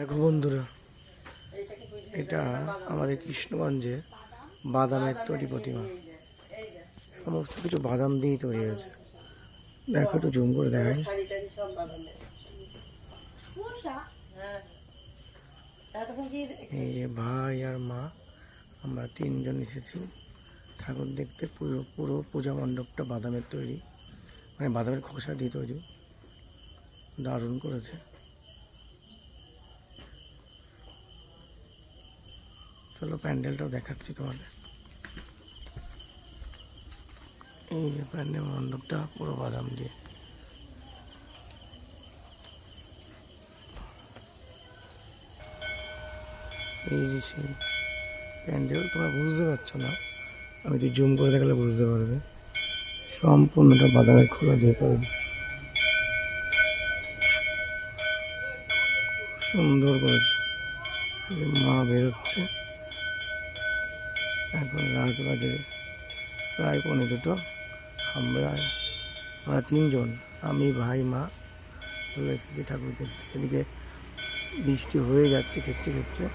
দেখো বন্ধুরা, এটা আমাদের কৃষ্ণগঞ্জে বাদামের তৈরি প্রতিমা। সমস্ত কিছু বাদাম দিয়েই তৈরি হয়েছে। দেখো একটু জুম করে দেখাই। এই যে ভাই আর মা, আমরা তিনজন এসেছি ঠাকুর দেখতে। পুরো পুরো পূজা মণ্ডপটা বাদামের তৈরি, মানে বাদামের খোসা দিয়ে তৈরি। দারুণ করেছে। চলো প্যান্ডেলটাও দেখাচ্ছি তোমাদের। এই যে প্যান্ডেল মণ্ডপটা পুরো বাদাম দিয়ে। এই যে সেই প্যান্ডেল, তোমরা বুঝতে পারছো না, আমি যদি জুম করে দেখালে বুঝতে পারবে। সম্পূর্ণটা বাদামের খোলা দিয়ে তৈরি। সুন্দর করেছে। মা বেরোচ্ছে। এখন রাত বাজে প্রায় 1:45। আমরা তিনজন, আমি ভাই মা, চলে এসেছি ঠাকুর দেখতে। এদিকে বৃষ্টি হয়ে যাচ্ছে, খেপছে খেপছে।